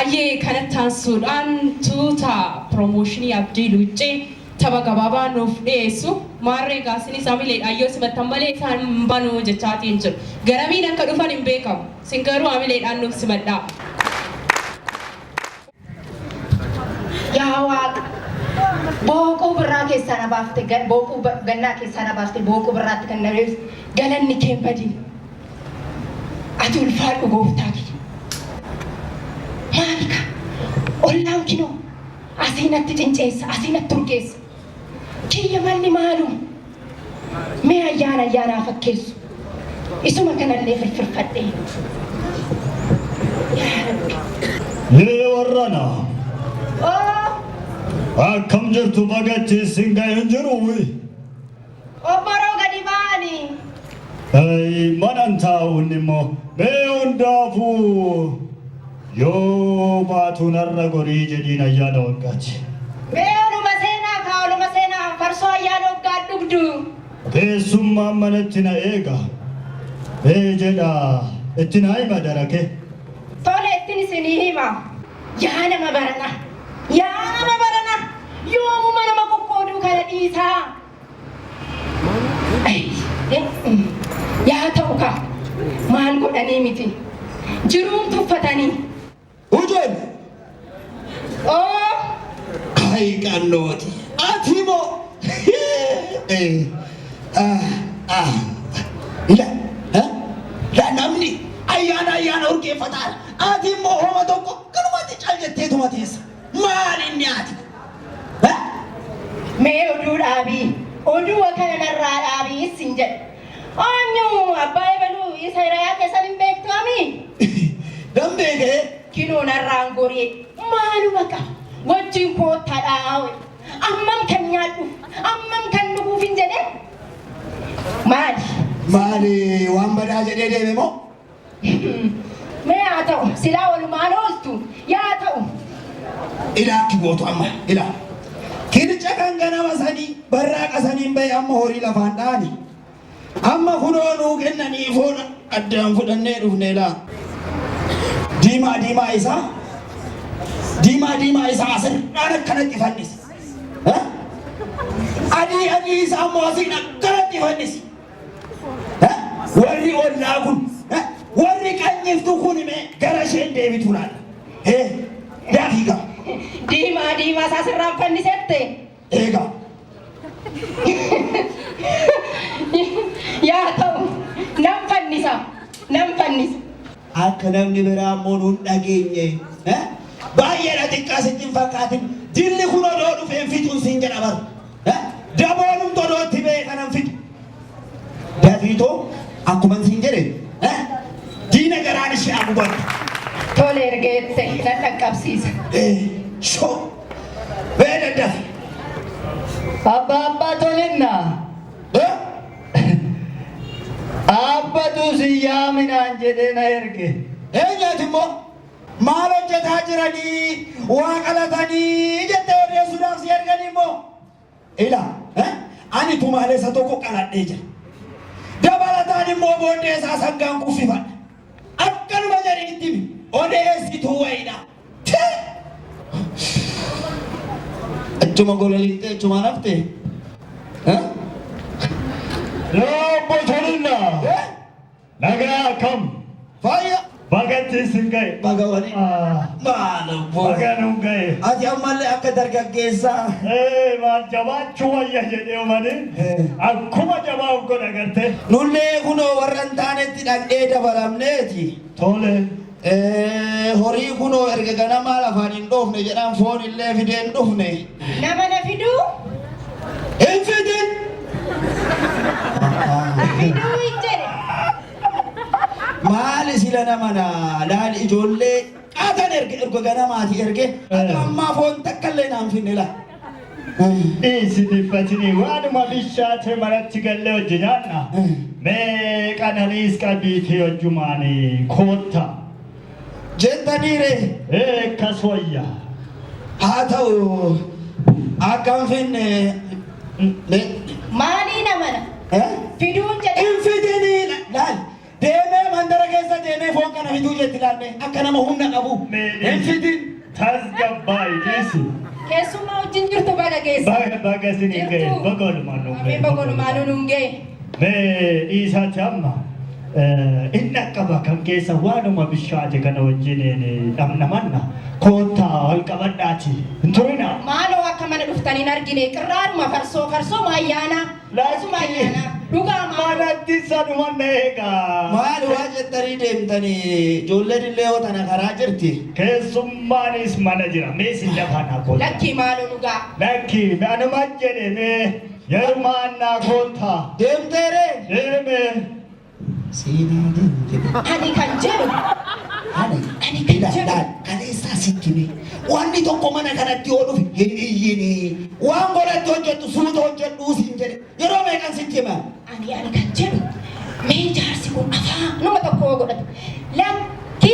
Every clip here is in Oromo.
Ayyee kanattaan suudhaan tuuta promotionii Abdii Luuccee tapha gabaabaa nuuf dhiyeessu maarree gaasinis amilee ayyoo simattan malee isaan banuu jechaatiin jiru. Garamiin akka dhufan hin beekamu. Sin garuu amileedhaan nuuf simadhaa. Yaa Waaqa bookuu birraa keessaa na baafte bookuu gannaa keessaa na baafte bookuu birraatti kan na beeksise galanni kee badin. Ati ulfaadhu gooftaa kee. Maalika ollaan kinoo asiinatti cinceessa asiinatti turgeessa. Kiyya malli maalum mee ayyaanaa fakkeessu isuma kanallee firfirfadhee. Yee warrana akkam jirtu bagatti singa hin jiru obboroo gadi baani manan taa'uun immoo mee hundaafuu yoo baatu narra gorii jedhiin ayyaana waggaati. Mee oluma seenaa farsoo ayyaana waggaa dhugdu. Teessummaan manatti na eega. Mee jedha itti na hima darake. Tole ittiin isinii hima. Yaa nama barana yoomuma nama qoqqooduu kana dhiisaa. Yaa ta'u ka maal godhanii miti jiruun tuffatanii. Ujoon! Kai kannooti. Atimo! La namni ayyaana urgeeffataan. Atimo homa tokko kanumatti caljetteetuma teessa. Maal inni ati? Mee oduu dhaabii. Oduu kana narraa dhaabii isin jedhe. Anyu abbaa ebaluu isa hiriyaa keessan hin beektaami? Dambeekee? Kinoo narraan goree maaluma qaba wajjin koottaadhaa ammam kan nyaadhu ammam kan dhuguuf hin jedhe maali waan badaa jedhee deeme moo? Mee haa ta'u silaa walumaan ooltu yaa ta'u ilaakki gootu amma ilaa kirca kan ganama sanii barraaqa saniin bahe amma horii lafaan dhaani amma kunoo nuu kennanii foon addaan fudhannee dhufne laa diimaa isaa asirraan akkanatti fannisi. Adii isaa ammoo asiin akkanatti fannisi. Warri ollaa kun warri qanyiftu kun himee gara isheen deebitu laala. Daafii qaba. Diimaa isaa asirraan fannisette. Eegaa. Yaa ta'u nan fannisa. Akka namni biraa immoo nuun dhageenye baay'eedha xiqqaasitti hin fakkaatin dilli kun odoo dhufeen fixuun siin jedha bara daboolum todootti bee kanan fixu dafiitoo akkuma siin jedhe diina garaan ishee abubattu. Tole ergeette nan dhaqqabsiisa. Shoo bee daddafi. Abbaa tolinna. Abba tu siyaaminaan jedhee na erge. Eenyaati immoo maal hojjetaa jiranii waa qalatanii jettee odeessuudhaaf si erganii immoo. Ani tumaaleessa tokko qaladhee jira. Dabalataan immoo booddee isaa sangaan kuffifadha. Akkanuma jedhinitti odeessituu wayiidha. Achuma gololiittee achumaan haftee. Obbo Tolinna. Nagaa kam? Fayya. Bagatti sin gahe. Bagawani. Maal obbo. Baganuu gahe. Ati ammallee akka dargaggeessaa. Maal jabaachuu wayya jedhee uumani. Akkuma jabaaf godha garte. Nullee kunoo warra hin taanetti dhaqnee dabalamneeti. Tole. Horii kunoo erga ganamaa lafaan hin dhoofne jedhaan foon illee fideen dhufne. Nama na fiduu? Hin fidin. Fiduu hin jedhe. Maali sila namana laal ijoollee qaatan erga ganamaati erge ammaa foon takkallee naan finne la. Isi dhiphatini waanuma bishaate maratti gallee hojii nyaanna. Mee qananiis qabiitii hojjumaani kootta. Jettaniire. Akkas wayya. Haa ta'u akkam finne. Maalii namana? Fiduun jedhe. Hin fidini laal deemee mandara keessa deemee foon kana fituu jetti ilaalle akka nama humna qabu hin fitin tasgabbaa'ii jeesi. Keessumaa wajjin jirtu baga geessa. Baga siniin ga'e baga walumaan nuun ga'e. Baga walumaan nuun ga'e. Mee dhiisaati amma inni akkaba kan keessa waanuma bishaate kana wajjin dhamnamanna koottaa ol qabadhaati hin turina. Maaloo akka mana dhuftanii hin argine qirraadhuma farsoo ayyaana. Laasuma ayyaana. Dhugaa manatti sanuman eegaa. Maali waa jettanii deemtanii ijoolleen illee yoo tana karaa jirti. Keessummaanis mana jira mees hin lafaanaa koota. Lakki maaloo dhugaa. Lakki anuma jedhe mee yermaannaa koottaa. Deemteeree. Deeme. Seenaa deemte. Ani kan jedhu. Ani kan jedhu. Kaleessaa sitti mee. Wanni tokko mana kanatti yoo dhufe hin iyyine. Waan godhatti hojjettu suuta hojjedhuu siin jedhe. Yeroo meeqan sitti hima. Ani kan jedhu. Mee jaarsi kun afaan nama tokko godhatu. Lakki.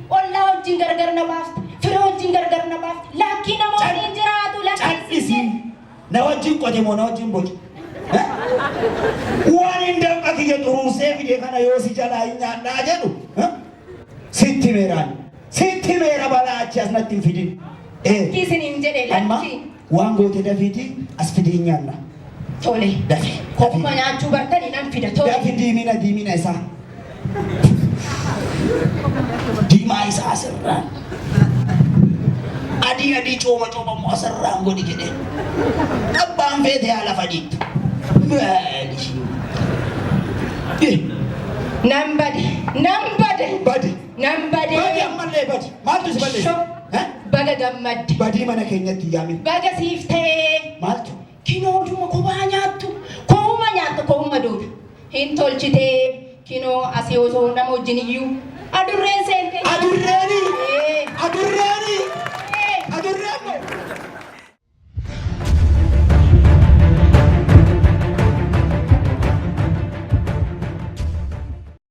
Ollaa wajjin gargar na baafta. Fira wajjin gargar na baafta. Lakki namoonni hin jiraatu. Cal'isi. Na wajjin qote moo na wajjin boqe. Waan hin damqa kiyya xuruusee fide kana yoo si jalaa hin nyaadhaa jedhu. Sitti meeraan. Sitti meera balaa achi as natti hin fidin. Kiisin hin jedhe lakki. Waan goote dafiiti as fidee nyaanna. Tole. Dafi. Kokkuma nyaachuu bartanii nan fida tole. Dafi diimina isaa. Diimaa isaa asirraan. Adii cooma moo asirraan godhi jedhee. Abbaan feete haa lafa dhiittu. Nan bade. Badi ammallee badi. Maaltu si balleessa? Baga gammadde. Badii mana keenyatti yaamin. Baga siif ta'ee. Maaltu? Kinooduma kophaa nyaattu. Kooma doodu. Hin tolchitee kinoo asii osoo nama wajjin iyyuu. Adurreen seente. Adurreeni?